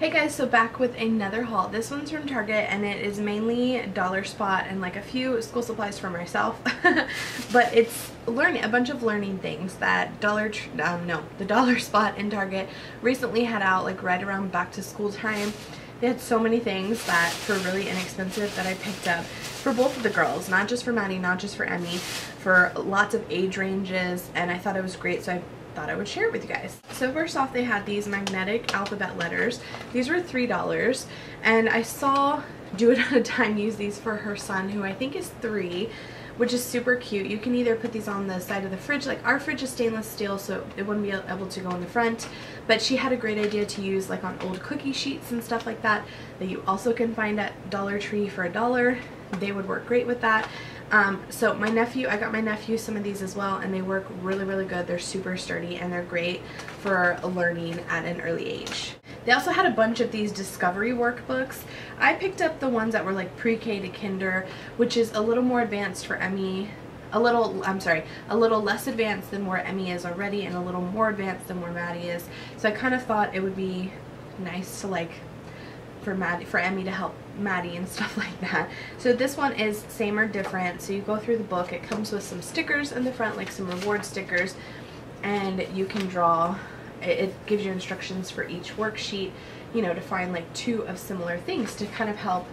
Hey guys, so back with another haul. This one's from Target and it is mainly Dollar Spot and like a few school supplies for myself. But it's a bunch of learning things that the Dollar Spot in Target recently had out, like right around back to school time. They had so many things that for really inexpensive that I picked up for both of the girls, not just for Maddie, not just for Emmy, for lots of age ranges, and I thought it was great, so I thought I would share it with you guys. So first off, they had these magnetic alphabet letters. These were $3, and I saw Do It At a Time use these for her son, who I think is 3, which is super cute. You can either put these on the side of the fridge, like our fridge is stainless steel, so it wouldn't be able to go in the front, but she had a great idea to use like on old cookie sheets and stuff like that you also can find at Dollar Tree for $1. They would work great with that. So I got my nephew some of these as well, and they work really, really good. They're super sturdy and they're great for learning at an early age. They also had a bunch of these discovery workbooks. I picked up the ones that were like pre-K to kinder, which is a little more advanced for Emmy. A little less advanced than where Emmy is already, and a little more advanced than where Maddie is. So I kind of thought it would be nice to like for Emmy to help Maddie and stuff like that. So this one is same or different. So you go through the book. It comes with some stickers in the front, like some reward stickers, and you can draw. It gives you instructions for each worksheet, you know, to find like 2 of similar things to kind of help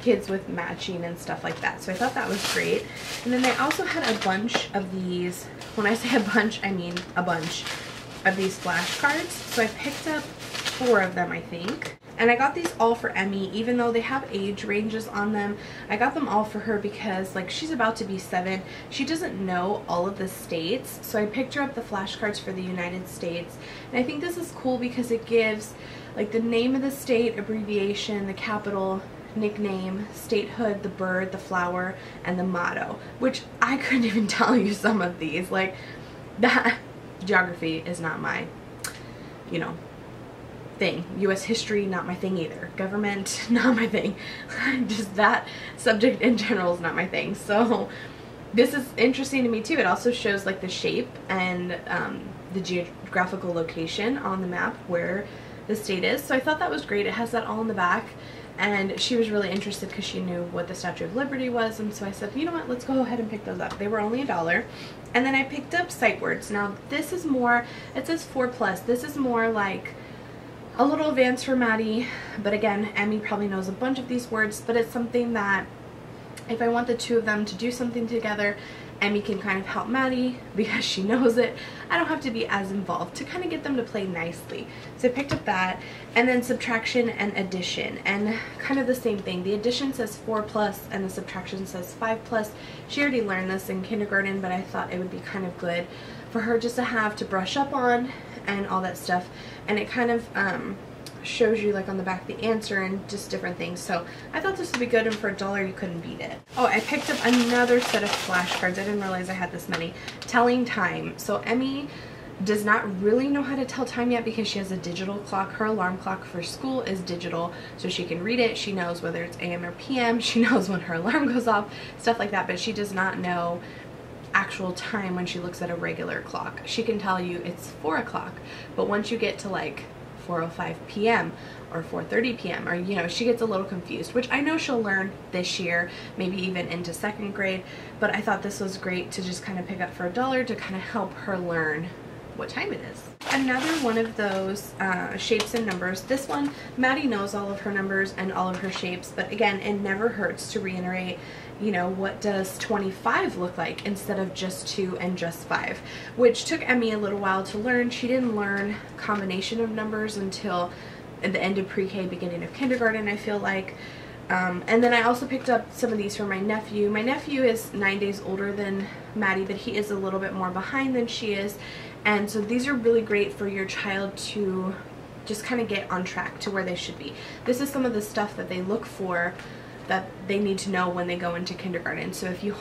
kids with matching and stuff like that. So I thought that was great. And then they also had a bunch of these. When I say a bunch, I mean a bunch of these flashcards. So I picked up 4 of them, I think. And I got these all for Emmy, even though they have age ranges on them. I got them all for her because like she's about to be 7. She doesn't know all of the states. So I picked her up the flashcards for the United States. And I think this is cool because it gives like the name of the state, abbreviation, the capital, nickname, statehood, the bird, the flower, and the motto. Which I couldn't even tell you some of these. Like that geography is not my, you know, thing. U.S. history, not my thing either. Government, not my thing. Just that subject in general is not my thing. So this is interesting to me too. It also shows like the shape and the geographical location on the map where the state is. So I thought that was great. It has that all in the back, and she was really interested because she knew what the Statue of Liberty was, and so I said, you know what, let's go ahead and pick those up. They were only $1. And then I picked up sight words. Now this is more, it says 4+. This is more like a little advanced for Maddie, but again, Emmy probably knows a bunch of these words, but it's something that if I want the 2 of them to do something together, Emmy can kind of help Maddie because she knows it. I don't have to be as involved to kind of get them to play nicely. So I picked up that, and then subtraction and addition, and kind of the same thing. The addition says 4+ and the subtraction says 5+. She already learned this in kindergarten, but I thought it would be kind of good for her just to have to brush up on and all that stuff. And it kind of shows you like on the back the answer and just different things. So I thought this would be good, and for $1 you couldn't beat it. Oh, I picked up another set of flashcards. I didn't realize I had this many. Telling time. So Emmy does not really know how to tell time yet because she has a digital clock. Her alarm clock for school is digital, so she can read it. She knows whether it's AM or PM. She knows when her alarm goes off, stuff like that, but she does not know actual time when she looks at a regular clock. She can tell you it's 4 o'clock, but once you get to like 4:05 p.m. or 4:30 p.m. or, you know, she gets a little confused, which I know she'll learn this year, maybe even into 2nd grade, but I thought this was great to just kind of pick up for $1 to kind of help her learn what time it is. Another one of those shapes and numbers. This one, Maddie knows all of her numbers and all of her shapes, but again, it never hurts to reiterate, you know, what does 25 look like instead of just 2 and just 5, which took Emmy a little while to learn. She didn't learn combination of numbers until at the end of pre-K, beginning of kindergarten, I feel like. And then I also picked up some of these for my nephew. My nephew is 9 days older than Maddie, but he is a little bit more behind than she is. And so these are really great for your child to just kind of get on track to where they should be. This is some of the stuff that they look for that they need to know when they go into kindergarten. So if you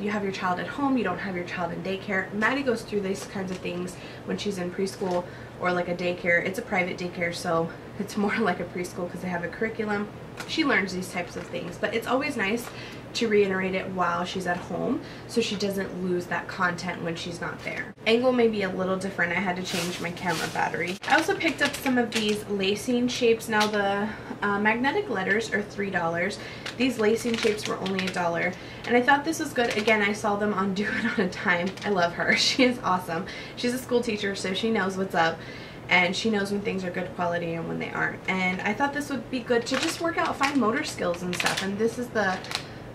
have your child at home, you don't have your child in daycare. Maddie goes through these kinds of things when she's in preschool or like a daycare. It's a private daycare, so It's more like a preschool because they have a curriculum. She learns these types of things, but it's always nice to reiterate it while she's at home so she doesn't lose that content when she's not there. Angle may be a little different. I had to change my camera battery. I also picked up some of these lacing shapes. Now the magnetic letters are $3. These lacing shapes were only $1, and I thought this was good. Again, I saw them on Do It On a Time. I love her. She is awesome. She's a school teacher, so she knows what's up. And she knows when things are good quality and when they aren't. And I thought this would be good to just work out fine motor skills and stuff. And this is the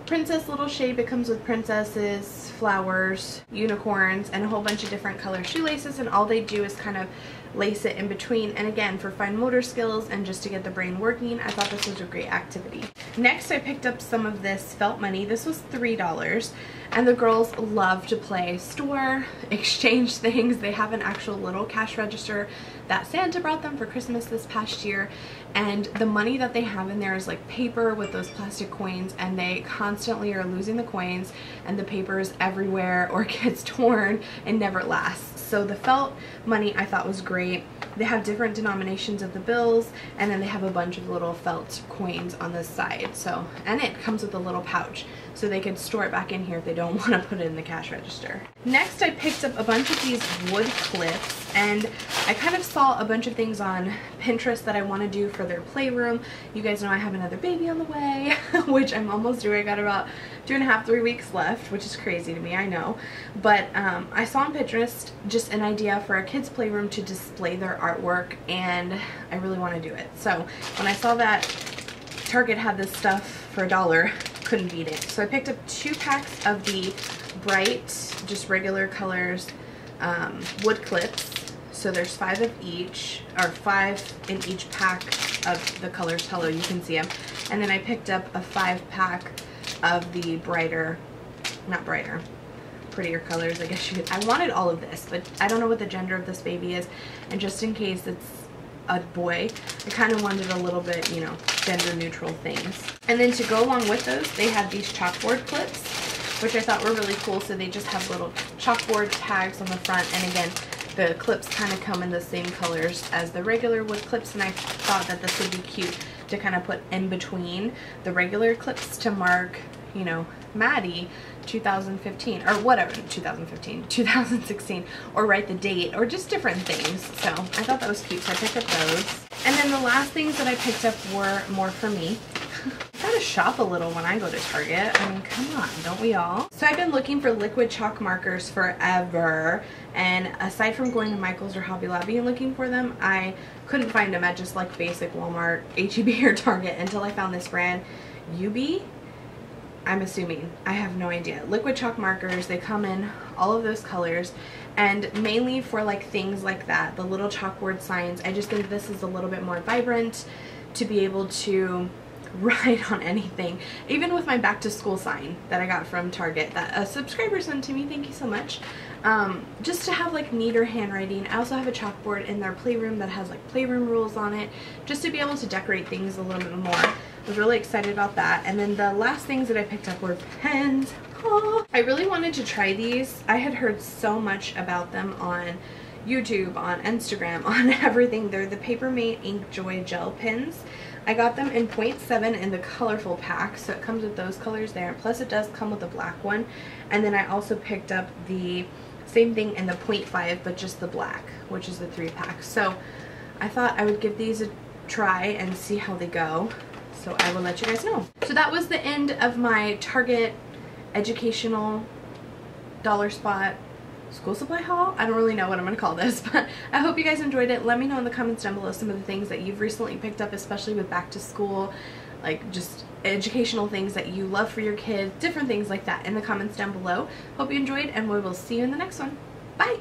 princess little shape. It comes with princesses, flowers, unicorns, and a whole bunch of different color shoelaces. And all they do is kind of lace it in between. And again, for fine motor skills and just to get the brain working, I thought this was a great activity. Next, I picked up some of this felt money. This was $3. And the girls love to play store, exchange things. They have an actual little cash register that Santa brought them for Christmas this past year. And the money that they have in there is like paper with those plastic coins, and they constantly are losing the coins, and the paper is everywhere or gets torn and never lasts. So the felt money I thought was great. They have different denominations of the bills, and then they have a bunch of little felt coins on the side. So, and it comes with a little pouch, so they could store it back in here if they don't want to put it in the cash register. Next, I picked up a bunch of these wood clips, and I kind of saw a bunch of things on Pinterest that I want to do for their playroom. You guys know I have another baby on the way, which I'm almost due. I got about 2.5 to 3 weeks left, which is crazy to me, I know. But I saw on Pinterest just an idea for a kid's playroom to display their artwork, and I really want to do it. So when I saw that Target had this stuff for $1, couldn't beat it. So I picked up 2 packs of the bright, just regular colors wood clips. So there's 5 of each, or 5 in each pack of the colors. Hello, you can see them. And then I picked up a 5-pack of the brighter, not brighter, prettier colors, I guess you could. I wanted all of this, but I don't know what the gender of this baby is, and just in case it's a boy, I kind of wanted a little bit, you know, gender neutral things. And then to go along with those, they had these chalkboard clips, which I thought were really cool. So they just have little chalkboard tags on the front, and again, the clips kind of come in the same colors as the regular wood clips, and I thought that this would be cute to kind of put in between the regular clips to mark, you know, Maddie 2015, or whatever, 2016, or write the date, or just different things. So I thought that was cute, so I picked up those. And then the last things that I picked up were more for me. I gotta shop a little when I go to Target. I mean, come on, don't we all? So I've been looking for liquid chalk markers forever, and aside from going to Michael's or Hobby Lobby and looking for them, I couldn't find them at just like basic Walmart, H-E-B, or Target until I found this brand, UB. I'm assuming. I have no idea. Liquid chalk markers, they come in all of those colors, and mainly for like things like that, the little chalkboard signs. I just think this is a little bit more vibrant to be able to write on anything. Even with my back to school sign that I got from Target that a subscriber sent to me, thank you so much. Just to have like neater handwriting. I also have a chalkboard in their playroom that has like playroom rules on it, just to be able to decorate things a little bit more. I was really excited about that. And then the last things that I picked up were pens. Oh, I really wanted to try these. I had heard so much about them on YouTube, on Instagram, on everything. They're the Papermate Ink Joy Gel pens. I got them in 0.7 in the colorful pack, so it comes with those colors there, plus it does come with a black one. And then I also picked up the same thing in the 0.5, but just the black, which is the 3-pack. So I thought I would give these a try and see how they go, so I will let you guys know. So that was the end of my Target educational dollar spot school supply haul. I don't really know what I'm going to call this, but I hope you guys enjoyed it. Let me know in the comments down below some of the things that you've recently picked up, especially with back to school, like just educational things that you love for your kids, different things like that in the comments down below. Hope you enjoyed, and we will see you in the next one. Bye!